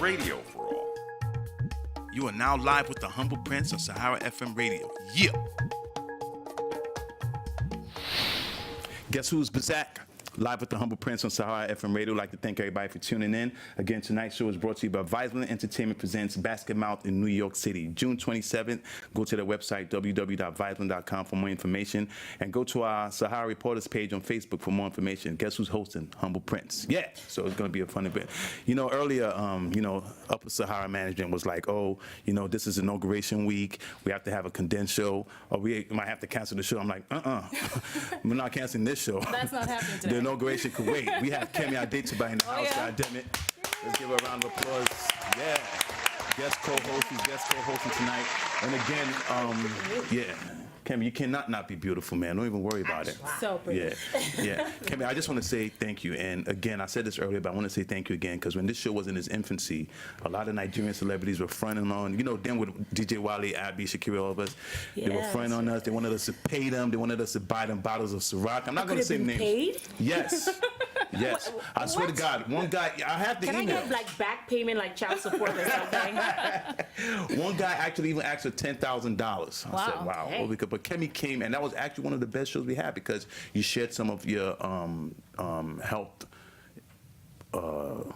radio for all. You are now live with the Humble Prince on Sahara FM Radio. Yeah. Guess who's back? Live with the Humble Prince on Sahara FM Radio. I'd like to thank everybody for tuning in. Again, tonight's show is brought to you by Viceland Entertainment presents Basket Mouth in New York City. June 27th, go to their website, www.viceland.com for more information. And go to our Sahara Reporters page on Facebook for more information. Guess who's hosting? Humble Prince. Yeah, so it's going to be a fun event. You know, earlier, Upper Sahara management was like, oh, this is inauguration week. We have to have a condensed show, or we might have to cancel the show. I'm like, we're not canceling this show. That's not happening today. The inauguration could wait. We have Kemi Adetiba in the house, goddammit. Let's give her a round of applause. Yeah. Guest co-hosting tonight. And again, Kemi, you cannot not be beautiful, man. Don't even worry about it. So pretty. Yeah. Kemi, I just want to say thank you. And again, I said this earlier, but I want to say thank you again, because when this show was in its infancy, a lot of Nigerian celebrities were fronting on, then with DJ Wale, Abby, Shakira, all of us, they were fronting on us. They wanted us to pay them. They wanted us to buy them bottles of Ciroc. I'm not going to say names. Paid? Yes. Yes. I swear to God, one guy, I have the email. Can I get like back payment, like child support or something? One guy actually even asked for $10,000. I said, wow. Hey. But Kemi came, and that was actually one of the best shows we had, because you shared some of your health.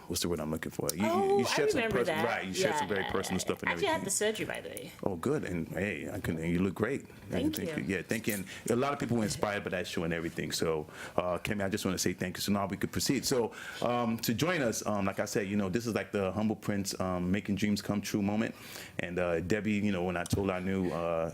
What's the word I'm looking for? You shared some personal, right? You shared some very personal stuff and everything. I actually had the surgery, by the way. Oh, good. And hey, you look great. Thank you. Yeah, thank you. And a lot of people were inspired by that show and everything. So, Kemi, I just want to say thank you. So now we could proceed. So, to join us, like I said, this is like the Humble Prince making dreams come true moment. And Debbie, when I told her I knew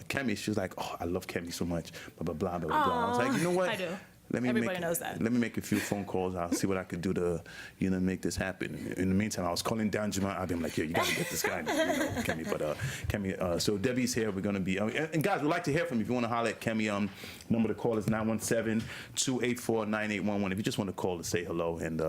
Kemi, she was like, oh, I love Kemi so much. Blah blah blah blah blah. I was like, you know what? I do. Everybody knows that. Let me make a few phone calls. I'll see what I could do to, make this happen. In the meantime, I was calling down Jamal. I've been like, yo, you got to get this guy, Kemi. But Kemi, so Debbie's here. We're going to be, and guys, we'd like to hear from you. If you want to holler at Kemi, number to call is 917-284-9811. If you just want to call to say hello and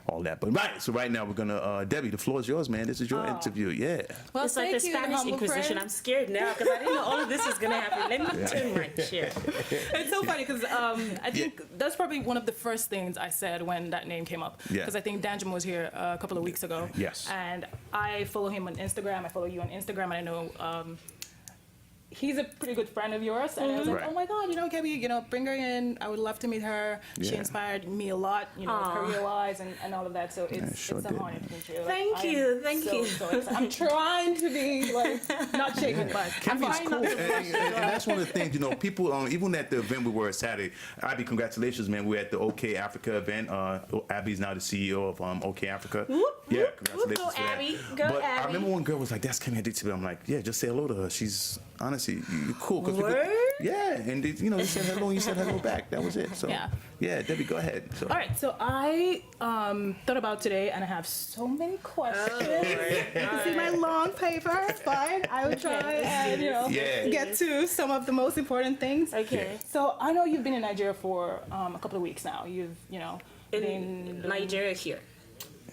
all that. But right now we're gonna Debbie, the floor is yours, man. This is your interview. Yeah. Well, it's like the Spanish Inquisition. I'm scared now because I didn't know all of this is gonna happen. Let me turn my chair. It's so funny because I think that's probably one of the first things I said when that name came up. Because I think Danjum was here a couple of weeks ago. Yes. And I follow him on Instagram. I follow you on Instagram, and I know. He's a pretty good friend of yours, and I was like, oh my God, Kemi, bring her in. I would love to meet her. She inspired me a lot, career-wise and all of that. So it's an honor to meet you. Thank you. So I'm trying to be not shaking, but Kemi's cool, and that's one of the things. People even at the event we were at Saturday. Abby, congratulations, man. We're at the OK Africa event. Abby's now the CEO of OK Africa. Yeah, congratulations go, for that. Abby. Go, but Abby. I remember one girl was like, "That's Kemi Adetiba." I'm like, "Yeah, just say hello to her. She's honestly, you're cool." Word? And you said hello and you said hello back. That was it. So yeah, Debbie, go ahead. So. All right, so I thought about today, and I have so many questions. You see my long paper? Fine, I will try and get to some of the most important things. Okay. So I know you've been in Nigeria for a couple of weeks now. You've been in Nigeria here.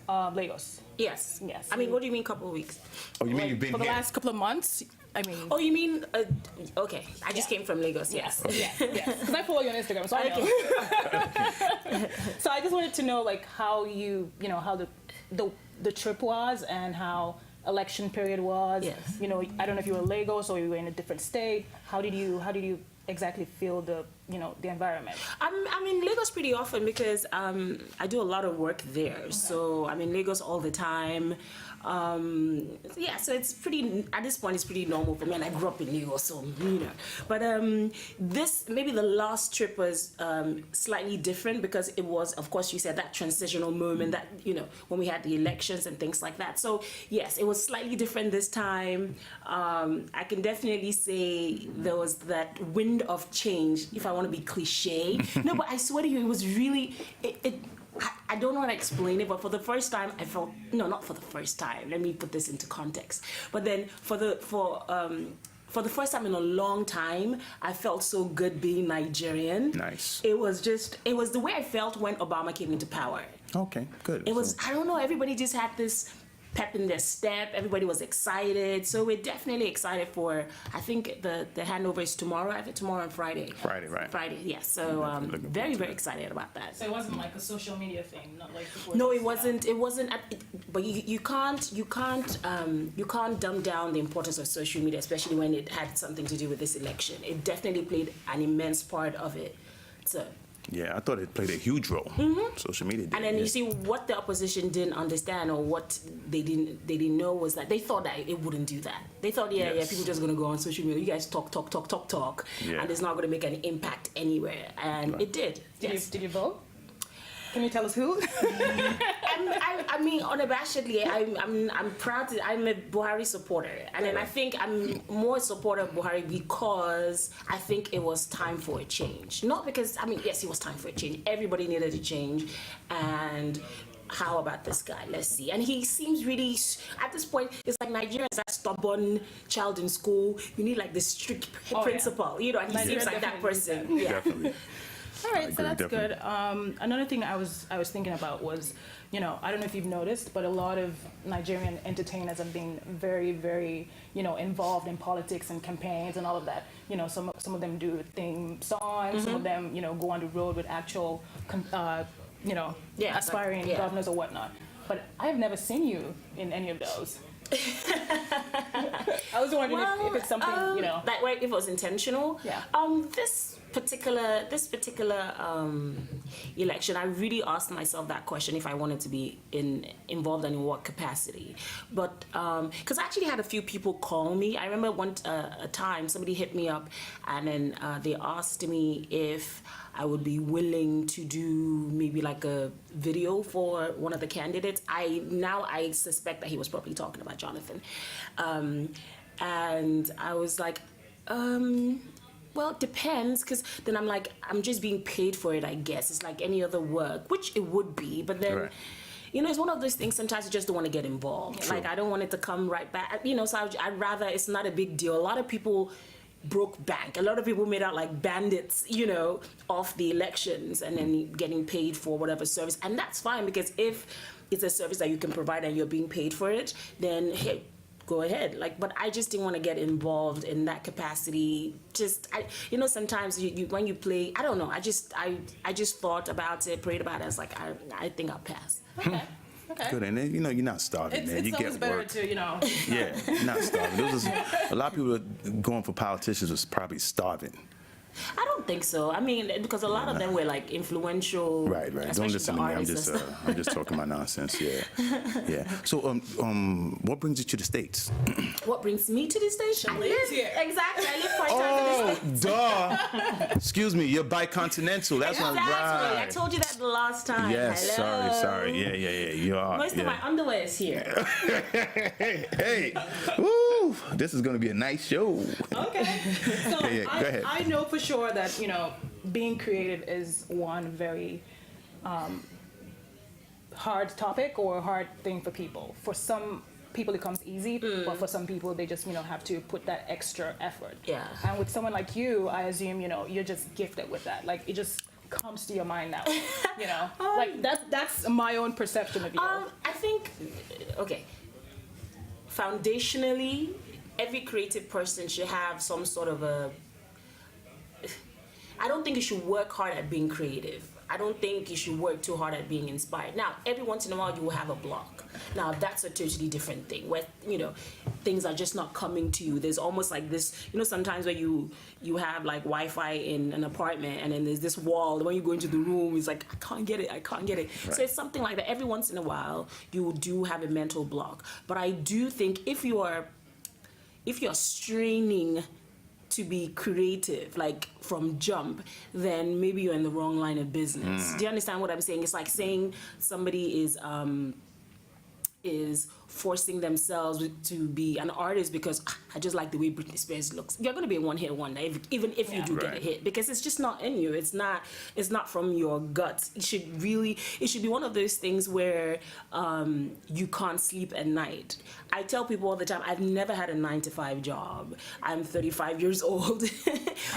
Lagos. Yes. I mean, what do you mean couple of weeks? Oh, you mean you've been for the here? last couple of months? I mean. Oh, you mean? Okay, I just came from Lagos. Yes. Yes. Because I follow you on Instagram, so I know. So I just wanted to know, how you, how the trip was and how election period was. Yes. I don't know if you were in Lagos or you were in a different state. How did you exactly feel the environment? I'm in Lagos pretty often because I do a lot of work there. Okay. So I'm in Lagos all the time. So it's pretty, at this point, it's pretty normal for me, and I grew up in Lagos, so, But maybe the last trip was slightly different because it was, of course, you said that transitional moment that, when we had the elections and things like that. So, yes, it was slightly different this time. I can definitely say there was that wind of change, if I want to be cliche. No, but I swear to you, it was really, I don't know how to explain it, but for the first time, I felt, not for the first time, let me put this into context, but then for the first time in a long time, I felt so good being Nigerian. Nice. It was the way I felt when Obama came into power. Okay, good. It was, I don't know, everybody just had this pep in their step. Everybody was excited. So we're definitely excited for, I think the handover is tomorrow. I think tomorrow and Friday. Friday, right? Friday, yes. So very, very excited about that. So it wasn't like a social media thing, not like before. No, it wasn't. It wasn't. But you can't dumb down the importance of social media, especially when it had something to do with this election. It definitely played an immense part of it. So. Yeah, I thought it played a huge role. Social media did. And then you see what the opposition didn't understand, or what they didn't know, was that they thought that it wouldn't do that. They thought, people just gonna go on social media. You guys talk, Yeah. and it's not gonna make an impact anywhere. And it did. Did you vote? Can you tell us who? I mean, unabashedly, I'm proud to. I'm a Buhari supporter, and then I think I'm more supporter of Buhari because I think it was time for a change. Not because, I mean, yes, it was time for a change. Everybody needed a change, and how about this guy? Let's see. And he seems really, at this point, it's like Nigerians, that stubborn child in school. You need like this strict principal, you know, and he seems like that person. Yeah. Definitely. All right, so that's definitely. good. Another thing I was thinking about was, you know, I don't know if you've noticed, but a lot of Nigerian entertainers have been very, very, you know, involved in politics and campaigns and all of that. You know, some of them do theme songs, some of them, you know, go on the road with actual, you know, aspiring governors or whatnot. But I've never seen you in any of those. I was wondering if it's something, you know, like, if it was intentional. Yeah. This particular election, I really asked myself that question, if I wanted to be involved and in what capacity. But because I actually had a few people call me. I remember a time somebody hit me up, and then they asked me if I would be willing to do maybe like a video for one of the candidates. I suspect that he was probably talking about Jonathan. And I was like, well, it depends, because then I'm like, I'm just being paid for it, I guess. It's like any other work, which it would be, but then, Right. you know, it's one of those things, sometimes you just don't want to get involved. True. Like, I don't want it to come right back, you know, so I'd rather, it's not a big deal. A lot of people broke bank. A lot of people made out like bandits, you know, off the elections and then getting paid for whatever service. And that's fine, because if it's a service that you can provide and you're being paid for it, then hey, go ahead. Like, but I just didn't want to get involved in that capacity. You know, sometimes you when you play, I don't know. I just thought about it, prayed about it. I was like, I think I'll pass. Okay. Okay. Good, and then, you know, you're not starving, It's man. You always get better work. to, you know. Yeah, you're not starving. A lot of people going for politicians was probably starving. I don't think so. I mean, because a lot of them were like influential. Right. Don't especially listen the to me. I'm artists and just I'm just talking my nonsense. Yeah. So what brings you to the States? What brings me to this station? I lives live here. Exactly. I live part-time in this state. Duh. Excuse me. You're bicontinental. That's not Exactly. I right. told you that the last time. Yes. Hello. Sorry. Yeah. You are. Most of my underwear is here. Hey. Woo. This is gonna be a nice show. Okay. So Yeah, go ahead. I know for sure that, you know, being creative is one very hard topic or hard thing for people. For some people it comes easy, but for some people they just, you know, have to put that extra effort. Yeah. And with someone like you, I assume, you know, you're just gifted with that. Like, it just comes to your mind now. You know, like that's my own perception of you. I think, okay, foundationally, every creative person should have some sort of I don't think you should work hard at being creative. I don't think you should work too hard at being inspired. Now, every once in a while you will have a block. Now, that's a totally different thing where, you know, things are just not coming to you. There's almost like this, you know, sometimes where you have like Wi-Fi in an apartment and then there's this wall. When you go into the room, it's like, I can't get it. Right. So it's something like that. Every once in a while, you do have a mental block. But I do think if you're straining to be creative, like from jump, then maybe you're in the wrong line of business. Do you understand what I'm saying? It's like saying somebody is forcing themselves to be an artist because I just like the way Britney Spears looks. You're going to be a one-hit wonder, even if you do get a hit, because it's just not in you. It's not from your guts. It should be one of those things where you can't sleep at night. I tell people all the time, I've never had a 9-to-5 job. I'm 35 years old,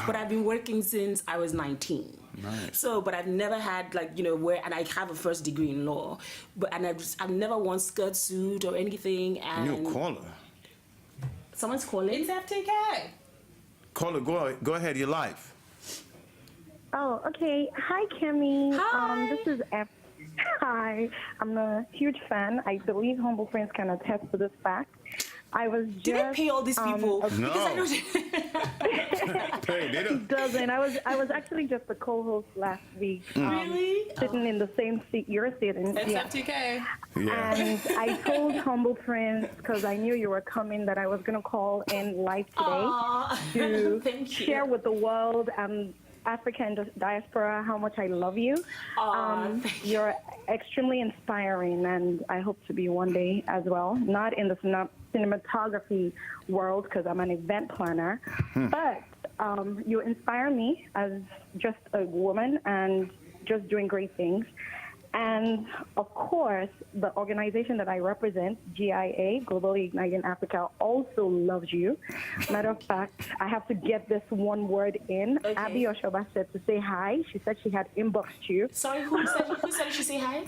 but I've been working since I was 19. Nice. So, but I've never had, like, you know, and I have a first degree in law, and I've never worn skirt suit or anything. And New caller. someone's calling. It's FTK. Caller, go ahead. You're live. Oh, okay. Hi, Kemi. Hi. This is F. Hi. I'm a huge fan. I believe Humble Friends can attest to this fact. I was just... Do they pay all these people? No. Because I don't... Hey, they don't. Doesn't. I was actually just a co-host last week. Really? Sitting in the same seat you're sitting. It's Yeah. FTK. Yeah. And I told Humble Friends, because I knew you were coming, that I was going to call in live today Aw. to Thank you. share with the world and African diaspora how much I love you. Aw, thank you. You're extremely inspiring, and I hope to be one day as well. Not in the cinematography world, because I'm an event planner, but you inspire me as just a woman and just doing great things. And of course, the organization that I represent, GIA, Globally Igniting Africa, also loves you. Matter of fact, I have to get this one word in. Okay. Abby Oshoba said to say hi. She said she had inboxed you. Sorry, who said she say hi?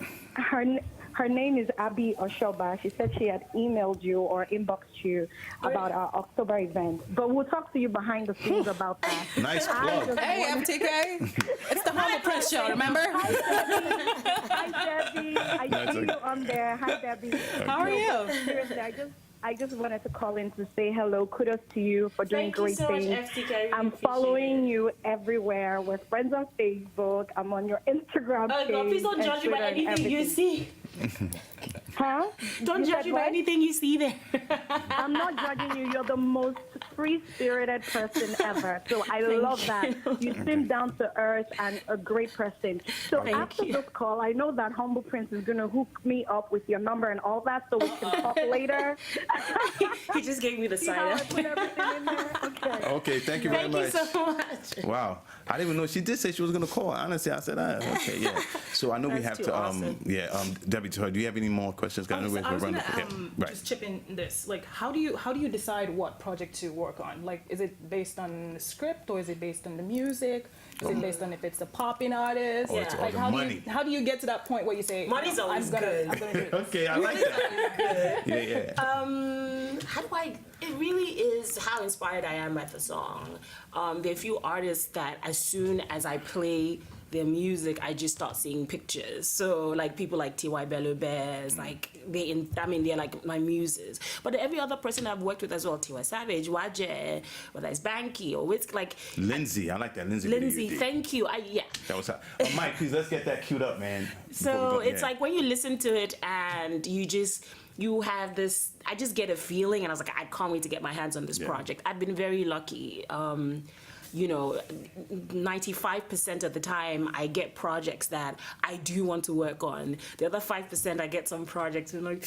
Her name is Abby Oshoba. She said she had emailed you or inboxed you about our October event. But we'll talk to you behind the scenes about that. Nice plug. Hey, FTK. It's the Humble Prince show, remember? Hi, Debbie. I That's see okay. you on there. Hi, Debbie. How are you? Seriously, I just wanted to call in to say hello. Kudos to you for doing Thank you great so much, things. FTK. I really I'm appreciate following it. you everywhere. We're friends on Facebook. I'm on your Instagram Oh, page. God, please don't and judge me by Twitter and anything you everything. see. Huh? Don't You judge said me by what? anything you see there. I'm not judging you. You're the most free-spirited person ever. So I love that. You seem down to earth and a great person. So Thank after you. this call, I know that Humble Prince is going to hook me up with your number and all that so we can talk later. He just gave me the See how I sign. put everything in there? Okay. Okay, thank you very Thank you much. so much. Wow, I didn't even know she did say she was gonna call. Honestly, I said, okay, yeah. So I know we That's have too to, awesome. Debbie, to her. Do you have any more questions? 'Cause I know we have I to was run. gonna Okay, right. just chip in this. Like, how do you decide what project to work on? Like, is it based on the script or is it based on the music? Is it based on if it's a popping artist? Oh, it's all Like, the how money. how do you get to that point where you say, Money's "No, always I'm gonna good." do this. Okay, I like that. Yeah. How do I? It really is how inspired I am by the song. There are a few artists that as soon as I play their music, I just start seeing pictures. So like people like T.Y. Bello Bears, like they're like my muses. But every other person I've worked with as well, Tiwa Savage, Waje, whether it's Banky or Witz, like Lindsay, I like that Lindsay. video Lindsay. you did. Thank you. Yeah. That was hot. Mike, please let's get that queued up, man. Before we So go- it's yeah. like when you listen to it and you have this, I just get a feeling and I was like, I can't wait to get my hands on this Yeah. project. I've been very lucky. 95% of the time I get projects that I do want to work on. The other 5% I get some projects and like,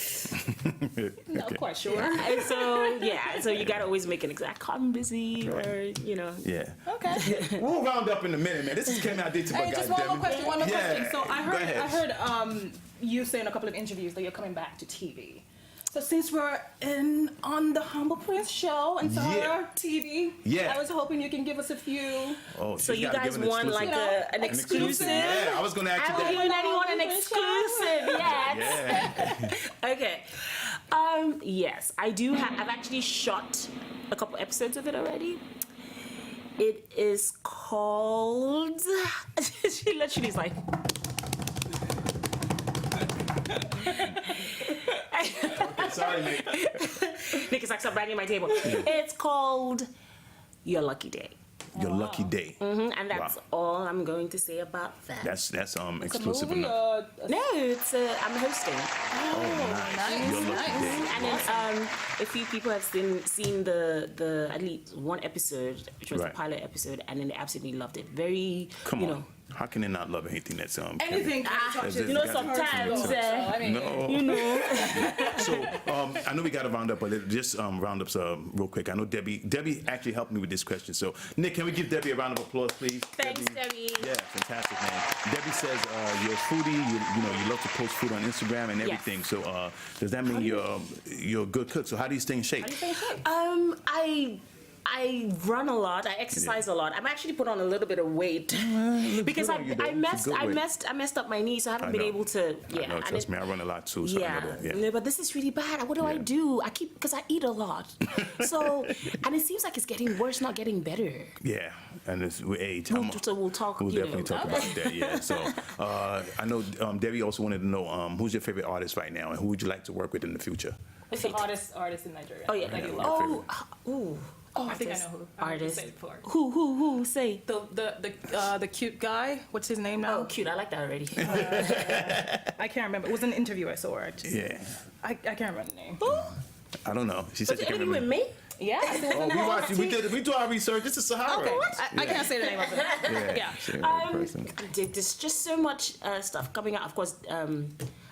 Not quite sure. and so you gotta always make an exact, I'm busy or, Yeah. Okay. We'll round up in a minute, man. This is Kemi Adetiba, Hey, just one more question. One more Yeah. question. So I Go ahead. heard you say in a couple of interviews that you're coming back to TV. So since we're on the Humble Prince show and Sahara TV, Yeah. I was hoping you can give us a few. Oh, so she's you gotta guys give an want exclusive. like an exclusive? Yeah, I was gonna ask I you haven't that. given anyone an exclusive yet. Yeah. Okay. Yes, I do have. I've actually shot a couple episodes of it already. It is called. She literally is like. Okay, sorry, Nick. Nick is like, stop banging my table. It's called Your Lucky Day. Your lucky day. And that's Wow. all I'm going to say about that. That's It's a exclusive movie enough. or No, it's I'm hosting. nice, Your lucky nice. day. And then a few people have seen the at least one episode, which was Right. the pilot episode, and then they absolutely loved it. Very, Come you on. know. How can they not love anything that's Kemi? anything. That's it. You know, Got to- sometimes, I mean, No. you know. So I know we got to round up, but just round ups real quick. I know Debbie actually helped me with this question. So Nick, can we give Debbie a round of applause, please? Thanks, Debbie. Yeah, fantastic, man. Debbie says you're a foodie. You love to post food on Instagram and everything. So does that mean you're a good cook? So how do you stay in shape? I I run a lot. I exercise a lot. I'm actually put on a little bit of weight because I messed up my knee, so I haven't been able to. Yeah, I know, trust me, I run a lot too. So yeah. I know that. But this is really bad. What do I do? I keep because I eat a lot. So and it seems like it's getting worse, not getting better. Yeah, and it's with age. So we'll talk. We'll definitely talk about that. Yeah. So I know Debbie also wanted to know who's your favorite artist right now, and who would you like to work with in the future? It's the artist in Nigeria. Oh yeah. That you love. Oh, I think I know who. Artist. Say it before. Who? Say. The cute guy. What's his name now? Oh, cute. I like that already. I can't remember. It was an interview I saw. Yeah. I can't remember the name. I don't know. She said Was she it can't interview remember. with me? Yeah. Oh, we watched. We do our research. This is Sahara. Okay. I can't say the name of it. Yeah. There's just so much stuff coming out. Of course,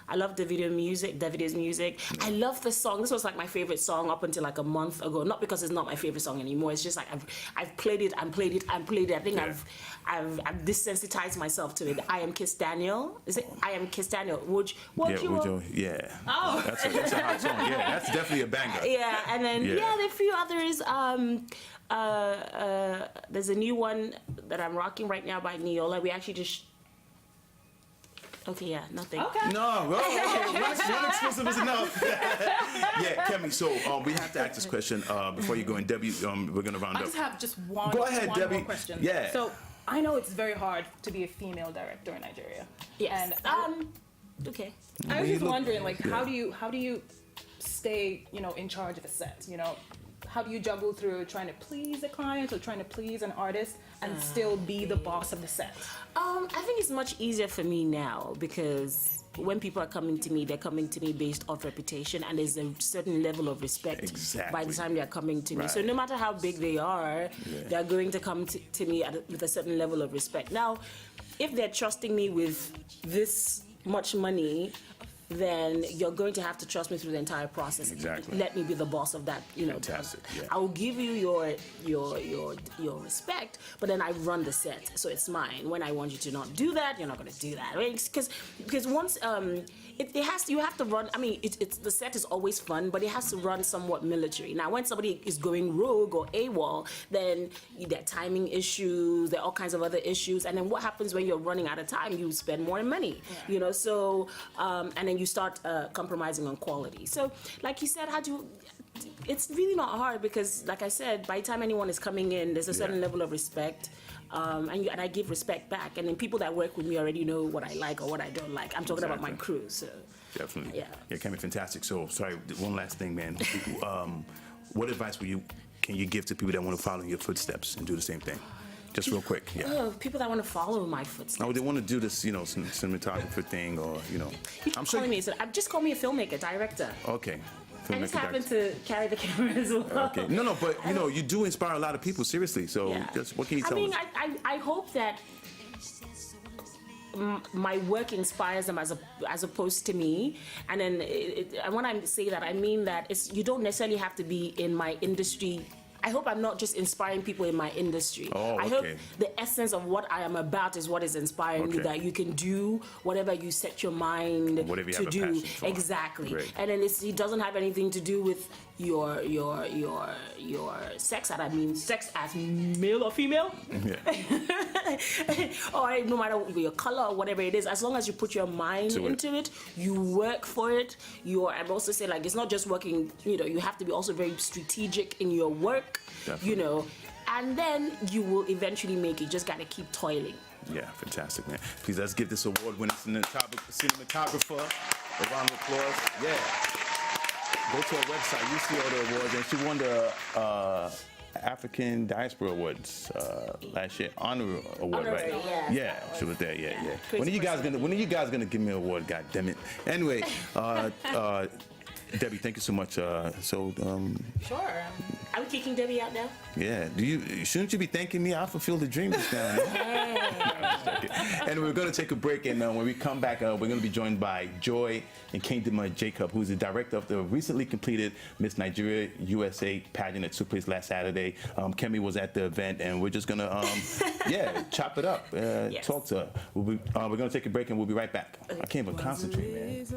I love Davide's music. I love the song. This was like my favorite song up until like a month ago. Not because it's not my favorite song anymore. It's just like I've played it and played it and played it. I think I've desensitized myself to it. I Am Kiss Daniel. Is it I Am Kiss Daniel? Would you? Yeah. Oh. That's a hot song. Yeah, that's definitely a banger. Yeah, and then there are a few others. There's a new one that I'm rocking right now by Neola. We actually just. Okay, yeah, nothing. Okay. No, one exclusive is enough. Yeah, Kemi. So we have to ask this question before you go in. Debbie, we're gonna round up. I just have just one. Go ahead, one Debbie. More question. Yeah. So I know it's very hard to be a female director in Nigeria. Yes. And Okay. I was just wondering, like, how do you stay, in charge of a set? How do you juggle through trying to please a client or trying to please an artist and still be the boss of the set? I think it's much easier for me now because when people are coming to me, they're coming to me based off reputation, and there's a certain level of respect by the time they're coming to me. So no matter how big they are, they're going to come to me with a certain level of respect. Now, if they're trusting me with this much money, then you're going to have to trust me through the entire process. Exactly. Let me be the boss of that. Fantastic. Yeah. I will give you your respect, but then I run the set, so it's mine. When I want you to not do that, you're not going to do that, right? Because once you have to run. I mean, it's the set is always fun, but it has to run somewhat military. Now, when somebody is going rogue or AWOL, then there are timing issues, there are all kinds of other issues, and then what happens when you're running out of time? You spend more money, So and then you start compromising on quality. So, like you said, it's really not hard because, like I said, by the time anyone is coming in, there's a certain level of respect. And I give respect back, and then people that work with me already know what I like or what I don't like. I'm talking about my crew, so definitely. Yeah, Kemi, fantastic. So, sorry, one last thing, man. What advice can you give to people that want to follow in your footsteps and do the same thing? Just real quick, people that want to follow my footsteps. Oh, they want to do this, cinematographer thing, or I'm sure. Just call me a filmmaker, director. Okay. I just happen to carry the camera as well. Okay. No, but you do inspire a lot of people, seriously. So, just what can you tell us? I hope that my work inspires them as opposed to me. And then when I say that, I mean that you don't necessarily have to be in my industry. I hope I'm not just inspiring people in my industry. I hope the essence of what I am about is what is inspiring you, that you can do whatever you set your mind to do. Exactly. Great. And then it doesn't have anything to do with your sex. I mean, sex as male or female, or no matter your color or whatever it is. As long as you put your mind into it, you work for it. I'm also saying, like, it's not just working. You have to be also very strategic in your work. Definitely. And then you will eventually make it. You just gotta keep toiling. Yeah, fantastic, man. Please, let's give this award-winning cinematographer a round of applause. Yeah. Go to her website. You see all the awards, and she won the African Diaspora Awards last year. Honor Award, right? Yeah, she was there. Yeah. When are you guys gonna give me an award? God damn it. Anyway, Debbie, thank you so much. Sure. Are we kicking Debbie out now? Yeah. Shouldn't you be thanking me? I fulfilled the dream just now. And we're going to take a break, and when we come back, we're going to be joined by Joy and Kingdom Jacob, who's the director of the recently completed Miss Nigeria USA pageant that took place last Saturday. Kemi was at the event, and we're just going to, chop it up, talk to her. We're going to take a break, and we'll be right back. I can't even concentrate, man.